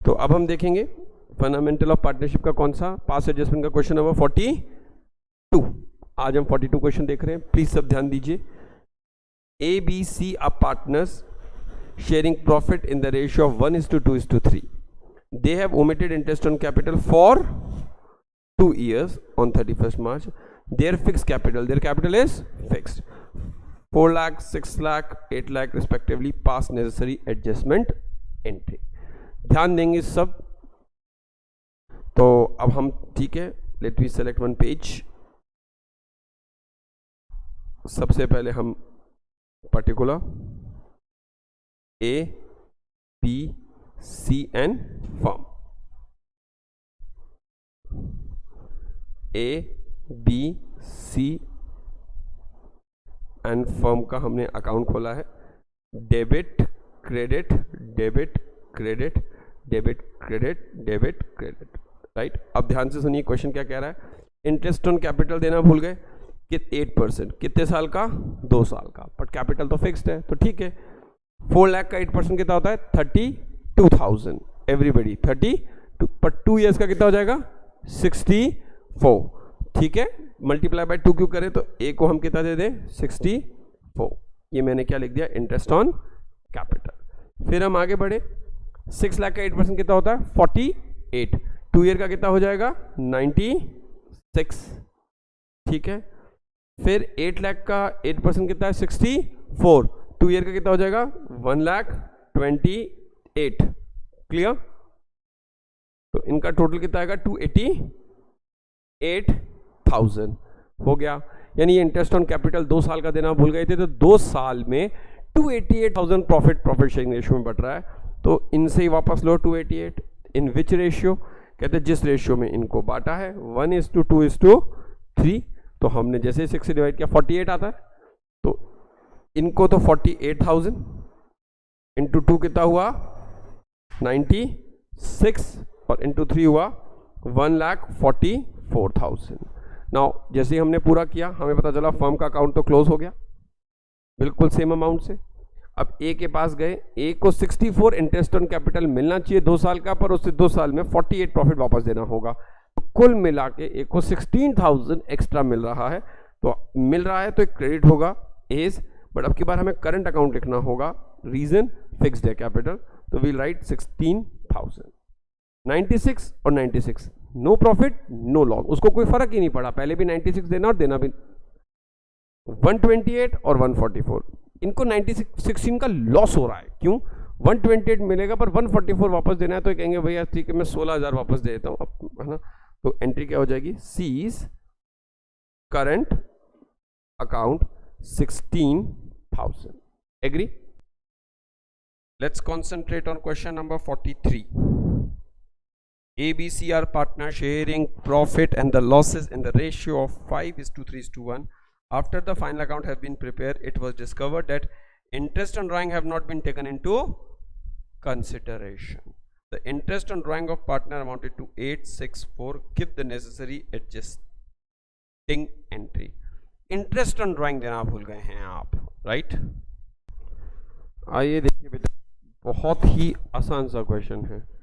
तो अब हम देखेंगे फंडामेंटल ऑफ पार्टनरशिप का कौन सा, पास एडजस्टमेंट का क्वेश्चन नंबर 42। आज हम 42 क्वेश्चन देख रहे हैं, प्लीज सब ध्यान दीजिए। A B C are partners sharing profit in the ratio of 1:2:3. They have omitted interest on capital for 2 years on 31st March. Their fixed capital, their capital is fixed, 4 lakh, 6 lakh, 8 lakh respectively. Pass necessary adjustment entry. ध्यान देंगे सब। तो अब हम, ठीक है, let me select one page. सबसे पहले हम particular A, B, C and firm. A, B, C and firm का हमने अकाउंट खोला है। Debit credit, debit credit, debit credit, debit credit, right. अब ध्यान से सुनिए, क्वेश्चन क्या कह रहा है। इंटरेस्ट ऑन कैपिटल देना भूल गए कि 8%, कितने साल का, 2 साल का, बट कैपिटल तो फिक्स्ड है, तो ठीक है। 4 लाख का 8% कितना होता है, 32,000, एवरीबडी 32, पर 2 ईयर्स का कितना हो जाएगा, 64, ठीक है। मल्टीप्लाई बाय 2 क्यों करें, तो ए को हम कितना दे दें, 64। ये मैंने क्या लिख दिया, इंटरेस्ट ऑन कैपिटल। फिर हम आगे बढ़े, 6 लाख का 8% कितना होता है, 48, 2 ईयर का कितना हो जाएगा, 96, ठीक है। फिर 8 लाख का 8% कितना है, 64, 2 ईयर का कितना हो जाएगा, 1,28,000, क्लियर। तो इनका टोटल कितना आएगा, 288,000 हो गया। यानी ये इंटरेस्ट ऑन कैपिटल 2 साल का देना भूल गए थे, तो 2 साल में 288,000 प्रॉफिट शेयरिंग रेशियो में बढ़ रहा है। तो इनसे ही वापस लो 288, इन विच रेशियो, कहते हैं जिस रेशियो में इनको बांटा है 1:2:3। तो हमने जैसे 6 से डिवाइड किया 48 आता है, तो इनको तो 48,000 इंटू 2 कितना हुआ, 96, और इंटू 3 हुआ 1,44,000। नाउ जैसे ही हमने पूरा किया, हमें पता चला फर्म का अकाउंट तो क्लोज हो गया बिल्कुल सेम अमाउंट से। अब ए के पास गए, ए को 64 इंटरेस्ट ऑन कैपिटल मिलना चाहिए 2 साल का, पर उससे 2 साल में 48 प्रॉफिट वापस देना होगा। तो कुल मिला के ए को 16,000 एक्स्ट्रा मिल रहा है, तो मिल रहा है तो एक क्रेडिट होगा एज, बट अब की बार हमें करंट अकाउंट लिखना होगा, रीजन फिक्स्ड है कैपिटल, तो वील राइट 16,000। 96 और 96, नो प्रॉफिट नो लॉस, उसको कोई फर्क ही नहीं पड़ा, पहले भी 96 देना और देना भी। 128 और 144, इनको 96 का लॉस हो रहा है, क्यों, 128 मिलेगा पर 144 वापस देना है, तो कहेंगे भैया ठीक है मैं 16,000 वापस दे देता हूँ, है ना। तो एंट्री क्या हो जाएगी, C's current account 16,000, agree. Let's concentrate on question number 43। ABC are partner sharing profit and the losses in the ratio of 5:3:1. After the final account have been prepared, it was discovered that interest on drawing have not been taken into consideration. The interest on drawing of partner amounted to 864. Give the necessary adjusting entry. Interest on drawing देना भूल गए हैं आप, right? आइए देखिए बेटा, बहुत ही आसान सा क्वेश्चन है,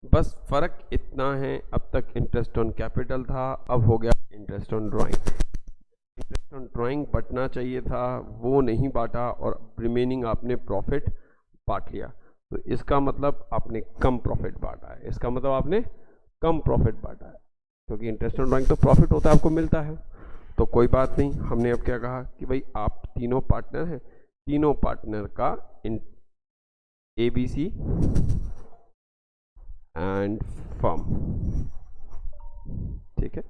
बस फर्क इतना है, अब तक इंटरेस्ट ऑन कैपिटल था, अब हो गया interest on drawing. Interest on drawing बटना चाहिए था, वो नहीं बांटा, और रिमेनिंग आपने प्रॉफिट बांट लिया, तो इसका मतलब आपने कम प्रॉफिट बांटा है, इसका मतलब आपने कम प्रॉफिट बांटा है, क्योंकि इंटरेस्ट ऑन ड्राइंग तो प्रॉफिट होता है, आपको मिलता है। तो कोई बात नहीं, हमने अब क्या कहा कि भाई आप तीनों पार्टनर हैं, तीनों पार्टनर का ABC एंड फर्म, ठीक है,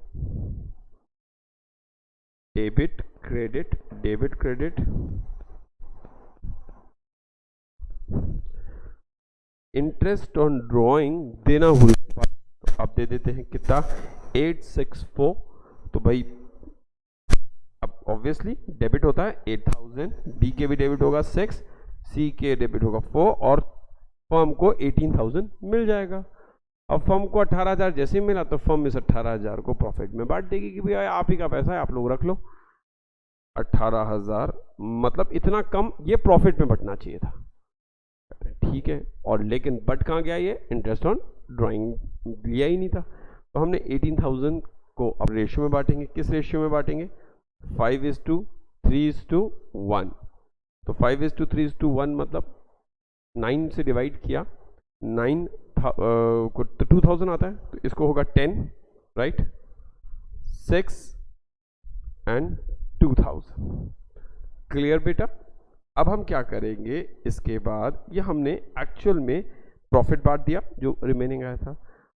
debit credit, debit credit, interest on drawing देना भूल, तो आप दे देते हैं कितना, 864। तो भाई अब ऑब्वियसली डेबिट होता है 8,000, डी के भी डेबिट होगा 6, सी के डेबिट होगा 4, और फर्म को 18,000 मिल जाएगा। अब फर्म को 18,000 जैसे मिला, तो फर्म इस 18,000 को प्रॉफिट में बांट देगी कि भैया आप ही का पैसा है, आप लोग रख लो। 18,000 मतलब इतना कम ये प्रॉफिट में बटना चाहिए था, ठीक है। और लेकिन बट कहाँ गया, ये इंटरेस्ट ऑन ड्राइंग लिया ही नहीं था, तो हमने 18,000 को अब रेशियो में बांटेंगे। किस रेशियो में बांटेंगे? 5:3:1। तो 5:3:1 मतलब 9 से डिवाइड किया, 9 को तो 2000 आता है, तो इसको होगा 10, राइट, 6 and 2000। क्लियर बेटा? अब हम क्या करेंगे, इसके बाद ये हमने एक्चुअल में प्रॉफिट बांट दिया जो रिमेनिंग आया था।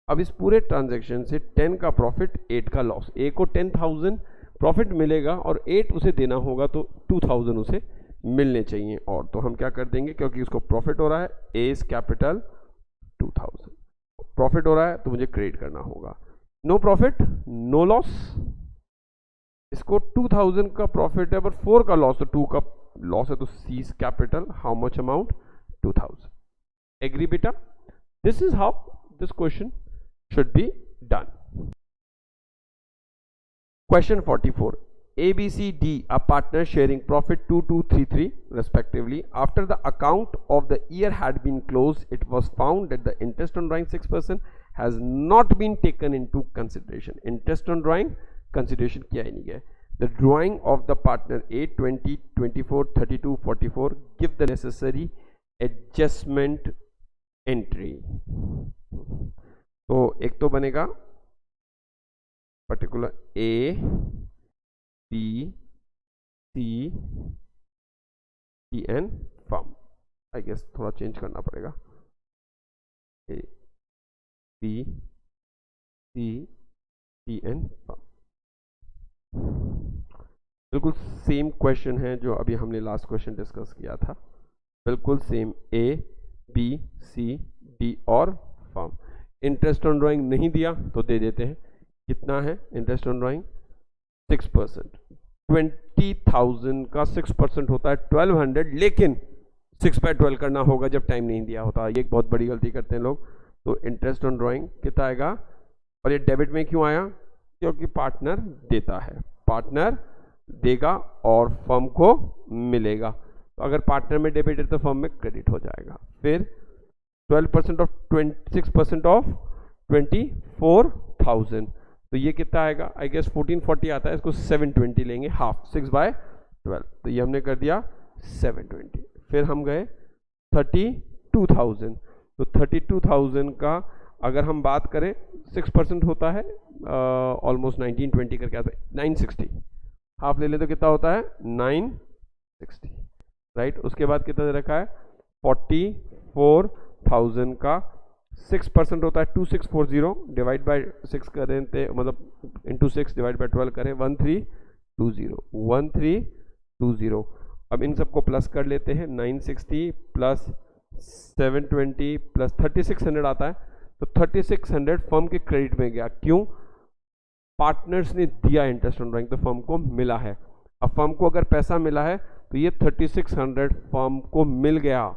अब इस पूरे ट्रांजैक्शन से 10 का प्रॉफिट, 8 का लॉस। ए को 10,000 प्रॉफिट मिलेगा और 8 उसे देना होगा, तो 2000 उसे मिलने चाहिए। और तो हम क्या कर देंगे, क्योंकि उसको प्रॉफिट हो रहा है, ए इज कैपिटल 2000 प्रॉफिट हो रहा है, तो मुझे क्रेडिट करना होगा। नो प्रॉफिट नो लॉस, इसको 2000 का प्रॉफिट है पर 4 का लॉस, तो 2 का लॉस है, तो C is capital how much amount? 2000। Agree बेटा? This is how this question should be done. Question 44. A, B, C, D are partners sharing profit 2, 2, 3, 3 respectively. After the account of the year had been closed, it was found that the interest on drawing 6% has not been taken into consideration. Interest on drawing consideration किया ही नहीं गया। The drawing of the partner A 20, 24, 32, 44 give the necessary adjustment entry. तो एक तो बनेगा particular A B C D and firm, I guess थोड़ा change करना पड़ेगा, A B C D and firm. बिल्कुल सेम क्वेश्चन है जो अभी हमने लास्ट क्वेश्चन डिस्कस किया था, बिल्कुल same, A B C D और फर्म। इंटरेस्ट ऑन ड्राइंग नहीं दिया तो दे देते हैं, कितना है इंटरेस्ट ऑन ड्राइंग? 6%। 20,000 का 6% होता है 1200, लेकिन 6/12 करना होगा जब टाइम नहीं दिया होता। ये एक बहुत बड़ी गलती करते हैं लोग। तो इंटरेस्ट ऑन ड्राइंग कितना आएगा? और ये डेबिट में क्यों आया? क्योंकि पार्टनर देता है, पार्टनर देगा और फर्म को मिलेगा। तो अगर पार्टनर में डेबिट है तो फर्म में क्रेडिट हो जाएगा। फिर 12% ऑफ 26% ऑफ 24,000, तो ये कितना आएगा? आई गेस 1440 आता है, इसको 720 लेंगे, हाफ 6/12, तो ये हमने कर दिया 720। फिर हम गए 32,000, तो 32,000 का अगर हम बात करें 6% होता है ऑलमोस्ट 1920 करके आता है, 960, हाफ ले ले तो कितना होता है? 960, राइट। उसके बाद कितना दे रखा है? 44,000 का 6% होता है 2640, डिवाइड बाय 6 करें तो मतलब इंटू 6 डिवाइड बाय 12 करें 1320। अब इन सबको प्लस कर लेते हैं, 960 प्लस 720 प्लस 3600 आता है, तो 3600 फर्म के क्रेडिट में गया। क्यों? पार्टनर्स ने दिया इंटरेस्ट ऑन ड्राइंग, तो फर्म को मिला है। अब फर्म को अगर पैसा मिला है तो ये 3600 फर्म को मिल गया,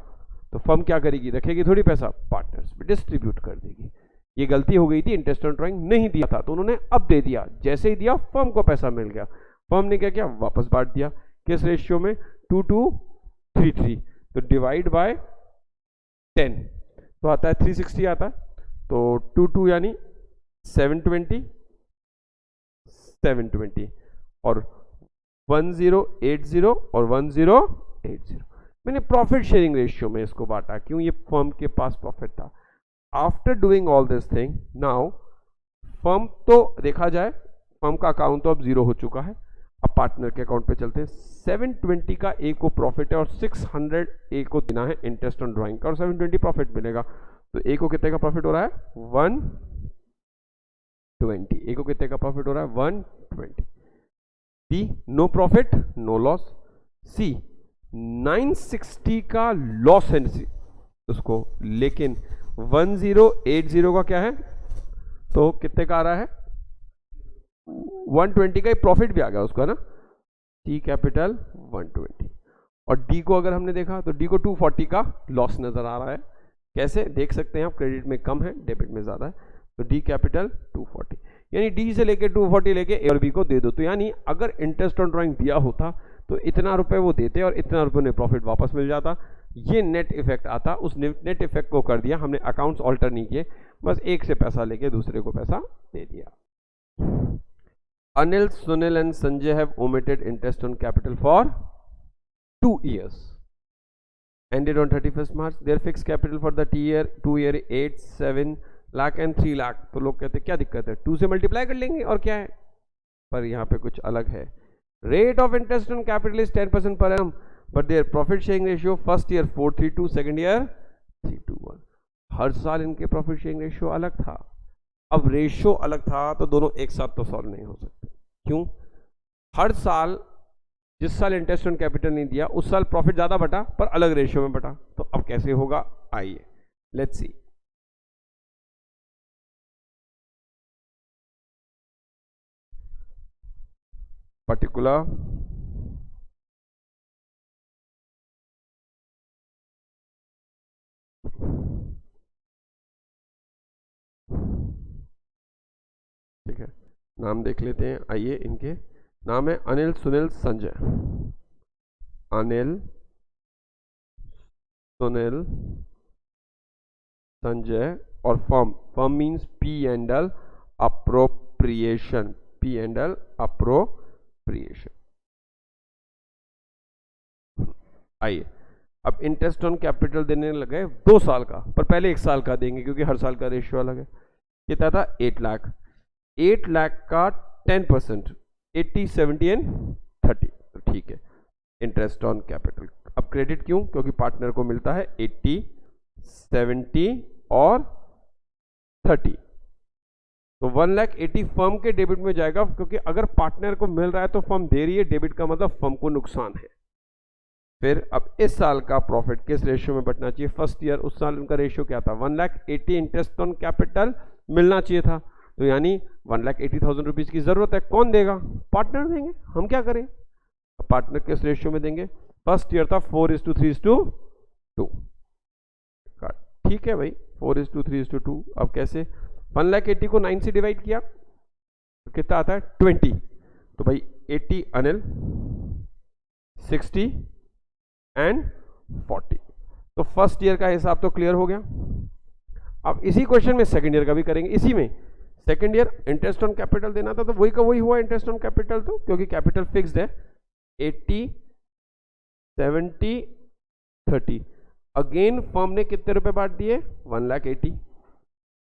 तो फर्म क्या करेगी? रखेगी थोड़ी पैसा, पार्टनर्स में डिस्ट्रीब्यूट कर देगी। ये गलती हो गई थी, इंटरेस्ट ऑन ड्राइंग नहीं दिया था तो उन्होंने अब दे दिया। जैसे ही दिया फर्म को पैसा मिल गया, फर्म ने क्या किया? वापस बांट दिया। किस रेशियो में? 2:3:3, तो डिवाइड बाय 10 तो आता है 360 आता है, तो 2 यानी 720 और 1080 और 1080। मैंने प्रॉफिट शेयरिंग रेशियो में इसको बांटा। क्यों? ये फर्म के पास प्रॉफिट था। After doing all this thing, now firm तो देखा जाए, फर्म का अकाउंट तो अब 0 हो चुका है। अब पार्टनर के अकाउंट पे चलते हैं। 720 का ए को प्रॉफिट है और 600 ए को देना है इंटरेस्ट ऑन ड्राइंग का, और 720 प्रॉफिट मिलेगा। तो ए को कितने का प्रॉफिट हो रहा है? 120। ए को कितने का प्रॉफिट हो रहा है? 120। B, no profit no loss. C, 960 का लॉस है उसको, लेकिन 1080 का क्या है? तो कितने का आ रहा है? 120 का प्रॉफिट भी आ गया उसका ना, सी कैपिटल 120। और डी को अगर हमने देखा तो डी को 240 का लॉस नजर आ रहा है। कैसे देख सकते हैं आप? क्रेडिट में कम है, डेबिट में ज्यादा है, तो डी कैपिटल 240, यानी डी से लेके 240 लेके ए और बी को दे दो। तो यानी अगर इंटरेस्ट ऑन ड्राइंग दिया होता तो इतना रुपए वो देते और इतना रुपए उन्हें प्रॉफिट वापस मिल जाता। ये नेट इफेक्ट आता, उस नेट इफेक्ट को कर दिया हमने, अकाउंट्स ऑल्टर नहीं किए, बस एक से पैसा लेके दूसरे को पैसा दे दिया. Anil, Sunil and Sanjay have omitted interest on capital for 2 years. Ended on 31st March. Their fixed capital for the 2 year 8, 7 lakh and 3 lakh. तो लोग कहते हैं क्या दिक्कत है, 2 से मल्टीप्लाई कर लेंगे और क्या है. पर यहाँ पे कुछ अलग है. Rate of interest on capital is 10% per annum, but their profit sharing ratio first year 432, second year 321. हर साल इनके प्रॉफिट शेयरिंग रेशियो अलग था. अब रेशियो अलग था तो दोनों एक साथ तो सॉल्व नहीं हो सकते. क्यों? हर साल जिस साल इंटरेस्ट ऑन कैपिटल नहीं दिया उस साल प्रॉफिट ज्यादा बटा पर अलग रेशियो में बटा. तो अब कैसे होगा, आइए लेट्स सी. पर्टिकुलर ठीक है, नाम देख लेते हैं. आइए, इनके नाम है अनिल, सुनील, संजय. अनिल, सुनील, संजय और firm means P and L appropriation. P and L appropriation. आइए, अब इंटरेस्ट ऑन कैपिटल देने लगे 2 साल का, पर पहले 1 साल का देंगे क्योंकि हर साल का रेशियो अलग है. कितना था, 8 लाख. 8 लाख का 10%, 80, 70 एंड 30. तो ठीक है, इंटरेस्ट ऑन कैपिटल. अब क्रेडिट क्यों, क्योंकि पार्टनर को मिलता है 80, 70 और 30. तो 1,80,000 फर्म के डेबिट में जाएगा, क्योंकि अगर पार्टनर को मिल रहा है तो फर्म दे रही है, डेबिट का मतलब फर्म को नुकसान है. फिर अब इस साल का प्रॉफिट किस रेशियो में बटना चाहिए, फर्स्ट ईयर. उस साल उनका रेशियो क्या था, 1,80,000 इंटरेस्ट ऑन कैपिटल मिलना चाहिए था. तो यानी 1,80,000 रुपीज की जरूरत है, कौन देगा, पार्टनर देंगे. हम क्या करें, पार्टनर किस रेशियो में देंगे, फर्स्ट ईयर था 4:3:2. ठीक है भाई, 4:3:2. अब कैसे, 1,80,000 को 9 से डिवाइड किया तो कितना आता है, 20. तो भाई 80 अनिल, 60 एंड 40. तो फर्स्ट ईयर का हिसाब तो क्लियर हो गया. अब इसी क्वेश्चन में सेकंड ईयर का भी करेंगे. इसी में second year interest on capital देना था, तो वही का वही हुआ इंटरेस्ट ऑन कैपिटल. तो क्योंकि कैपिटल फिक्स्ड है, 80, 70, 30. अगेन फर्म ने कितने रुपए बांट दिए, 1,80,000.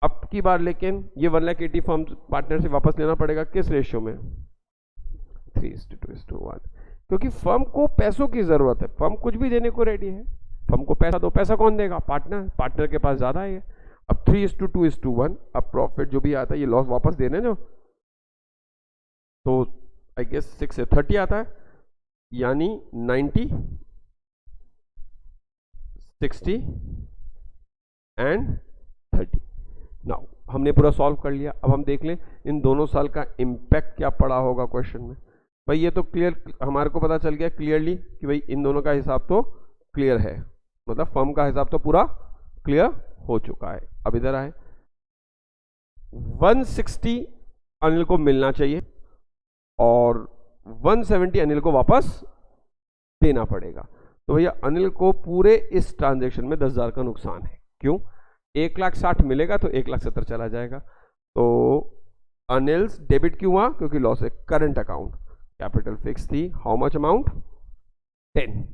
अब की बार लेकिन ये 1,80,000 फर्म पार्टनर से वापस लेना पड़ेगा किस रेशियो में, 3:2:1. क्योंकि फर्म को पैसों की जरूरत है, फर्म कुछ भी देने को रेडी है. फर्म को पैसा दो, पैसा कौन देगा, पार्टनर. पार्टनर के पास ज्यादा है. अब 3:2:1. अब प्रॉफिट जो भी आता है ये लॉस वापस देने जो, तो आई गेस 6 से 30 आता है, यानी 90, 60 एंड 30. नाउ हमने पूरा सॉल्व कर लिया. अब हम देख लें इन दोनों साल का इम्पैक्ट क्या पड़ा होगा क्वेश्चन में. भाई ये तो क्लियर, हमारे को पता चल गया क्लियरली कि भाई इन दोनों का हिसाब तो क्लियर है, मतलब फर्म का हिसाब तो पूरा क्लियर हो चुका है. अब इधर आए, 160 अनिल को मिलना चाहिए और 170 अनिल को वापस देना पड़ेगा. तो भैया अनिल को पूरे इस ट्रांजैक्शन में 10,000 का नुकसान है. क्यों, 1,60,000 मिलेगा तो 1,70,000 चला जाएगा. तो अनिल्स डेबिट क्यों हुआ, क्योंकि लॉस है. करंट अकाउंट, कैपिटल फिक्स थी, हाउ मच अमाउंट, 10.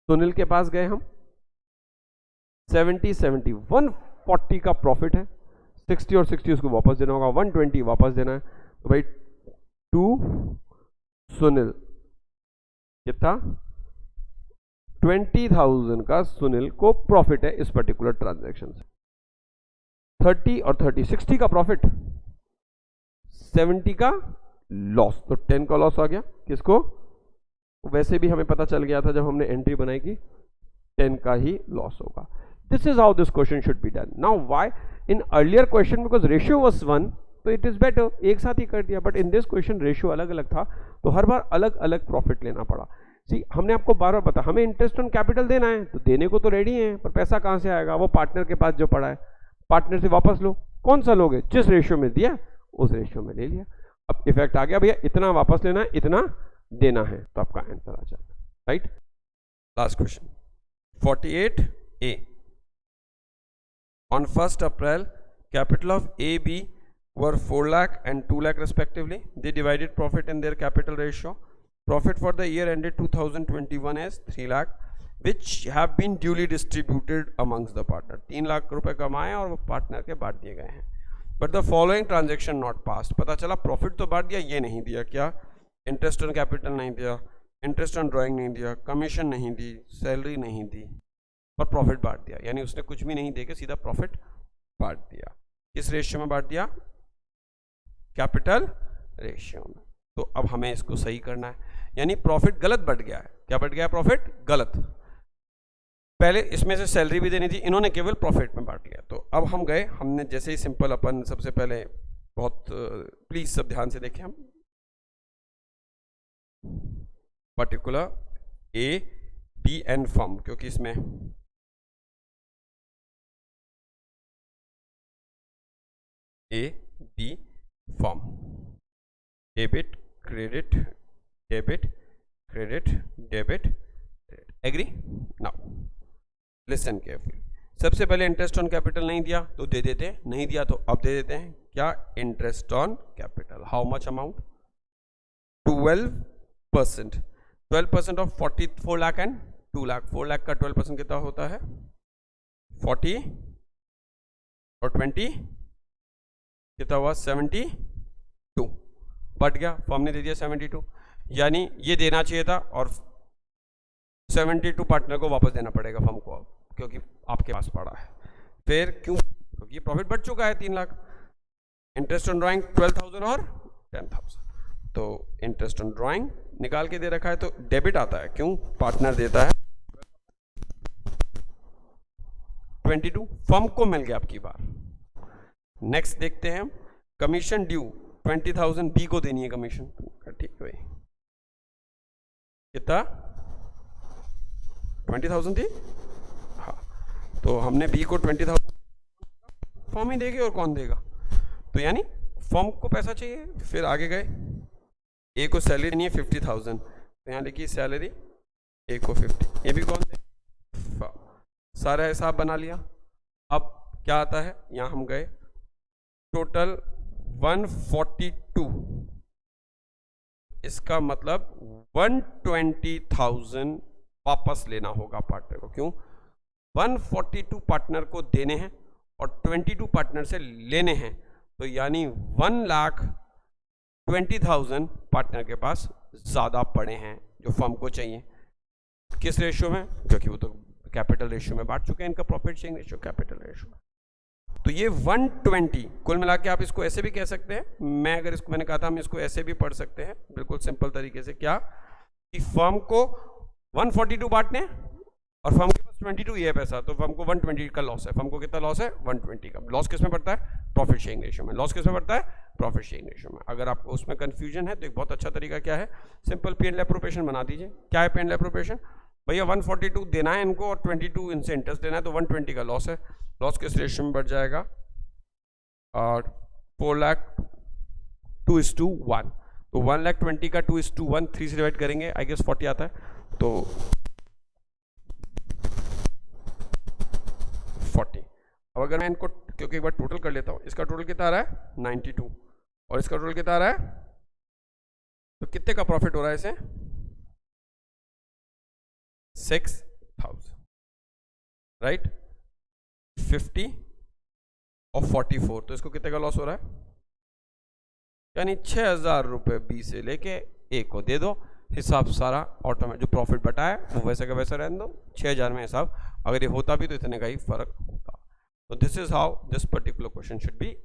सुनील के पास गए हम, 70, 140 का प्रॉफिट है, 60 और 60 उसको वापस देना होगा, 120 वापस देना है. तो भाई 2 सुनील कितना, 20,000 का सुनील को प्रॉफिट है इस पर्टिकुलर ट्रांजैक्शन से. 30 और 30, 60 का प्रॉफिट, 70 का लॉस. तो 10 का लॉस आ गया किसको, वैसे भी हमें पता चल गया था जब हमने एंट्री बनाई कि 10 का ही लॉस होगा. This is how this question should be done. Now why in earlier question, because ratio was 1, तो इट इज बेटर, एक साथ ही कर दिया. But in this question ratio अलग अलग था, तो हर बार अलग अलग प्रॉफिट लेना पड़ा. सी, हमने आपको बार बार बताया हमें इंटरेस्ट ऑन कैपिटल देना है, तो देने को तो रेडी है, पर पैसा कहां से आएगा, वो पार्टनर के पास जो पड़ा है, पार्टनर से वापस लो. कौन सा लोगे, जिस रेशियो में दिया उस रेशियो में ले लिया. अब इफेक्ट आ गया, भैया इतना वापस लेना है, इतना देना है, तो आपका आंसर आ जाएगा. Right. Last question 48A. On 1st April, capital of A, B were 4 lakh and 2 lakh respectively. They divided profit in their capital ratio. Profit for the year ended 2021 is 3 lakh, which have been duly distributed amongst the partner. 3 lakh रुपए कमाए और वो partner के बांट दिए गए हैं. But the following transaction not passed. पता चला प्रॉफिट तो बांट दिया, ये नहीं दिया. क्या? इंटरेस्ट ऑन कैपिटल नहीं दिया, इंटरेस्ट ऑन ड्राइंग नहीं दिया, कमीशन नहीं दी, सैलरी नहीं दी, और प्रॉफिट बांट दिया. यानी उसने कुछ भी नहीं देके सीधा प्रॉफिट बांट दिया. किस रेशियो में बांट दिया? कैपिटल रेशियो में. तो अब हमें इसको सही करना है. यानी प्रॉफिट गलत बढ़ गया है. क्या बढ़ गया? प्रॉफिट गलत. पहले इसमें से सैलरी भी देनी थी, इन्होंने केवल प्रॉफिट में बांट लिया. तो अब हम गए, हमने जैसे ही सिंपल अपन सबसे पहले बहुत प्लीज सब ध्यान से देखें, हम particular A B and firm, क्योंकि इसमें A B firm, debit credit debit credit debit credit. Agree? Now listen carefully. सबसे पहले इंटरेस्ट ऑन कैपिटल नहीं दिया तो दे देते हैं, नहीं दिया तो अब दे देते हैं. क्या? Interest on capital. How much amount? 12%. 12% of 44 lakh and 2 lakh. 4 lakh का 12% कितना होता है? 40 और 20 कितना हुआ? 72. बढ़ गया, फॉर्म ने दे दिया 72. यानी ये देना चाहिए था और 72 पार्टनर को वापस देना पड़ेगा फर्म को अब, क्योंकि आपके पास पड़ा है. फिर क्यों? क्योंकि प्रॉफिट बढ़ चुका है 3 लाख. इंटरेस्ट ऑन ड्राइंग 12,000 और 10,000. तो इंटरेस्ट ऑन ड्राइंग निकाल के दे रखा है तो डेबिट आता है. क्यों? पार्टनर देता है 22, फर्म को मिल गया आपकी बार. नेक्स्ट देखते हैं, कमीशन ड्यू 20,000 बी को देनी है कमीशन. ठीक है भाई, कितना? 20,000 थी. हाँ, तो हमने बी को 20,000, फर्म ही देगी और कौन देगा? तो यानी फर्म को पैसा चाहिए. फिर आगे गए, ए को सैलरी देनी है 50,000, तो यहाँ लिखिए सैलरी ए को 50. ये भी कौन दे? सारा हिसाब बना लिया. अब क्या आता है? यहाँ हम गए, टोटल 142. इसका मतलब 120,000 वापस लेना होगा पार्टनर को. क्यों? 142 पार्टनर को देने हैं और 22 पार्टनर से लेने हैं. तो यानी 1,20,000 पार्टनर के पास ज़्यादा पड़े हैं जो फर्म को चाहिए. किस रेशियो में? क्योंकि वो तो कैपिटल रेशियो में बांट चुके हैं इनका profit sharing ratio capital ratio में. तो ये 120 कुल मिला के आप इसको ऐसे भी कह सकते हैं. मैं अगर इसको, मैंने कहा था हम इसको ऐसे भी पढ़ सकते हैं बिल्कुल सिंपल तरीके से. क्या? कि फर्म को 142 बांटने और फर्म के पास 22 ये है पैसा, तो फर्म को 120 का लॉस है. फर्म को कितना लॉस है? 120 का. लॉस किस में पड़ता है? प्रॉफिट शेयरिंग रेशियो में. लॉस किस में पड़ता है? प्रॉफिट शेयरिंग रेशियो में. अगर आपको उसमें कंफ्यूजन है तो एक बहुत अच्छा तरीका क्या है, simple P and L appropriation बना दीजिए. क्या है पी एंड एल एप्रोप्रिएशन? भैया 142 देना है इनको और 22 इनसे इंटरेस्ट देना है, तो 120 का लॉस है. लॉस किस रेशियो में बढ़ जाएगा? और 4 लाख 2:1. तो 1,20,000 का 2:1, 3 से डिवाइड करेंगे, आई गेस 40 आता है. तो 40. अब अगर मैं इनको, क्योंकि एक बार टोटल कर लेता हूँ, इसका टोटल कितना आ रहा है? 92, और इसका टोटल कितना आ रहा है? तो कितने का प्रॉफिट हो रहा है इसे? 6,000, राइट. 50 और 44, तो इसको कितने का लॉस हो रहा है? यानी 6,000 रुपये बी से लेके ए को दे दो. हिसाब सारा ऑटोमेटिक, जो प्रॉफिट बटा है वो वैसे का वैसा रहने दो. 6,000 में हिसाब, अगर ये होता भी तो इतने का ही फर्क होता. तो this is how this particular question should be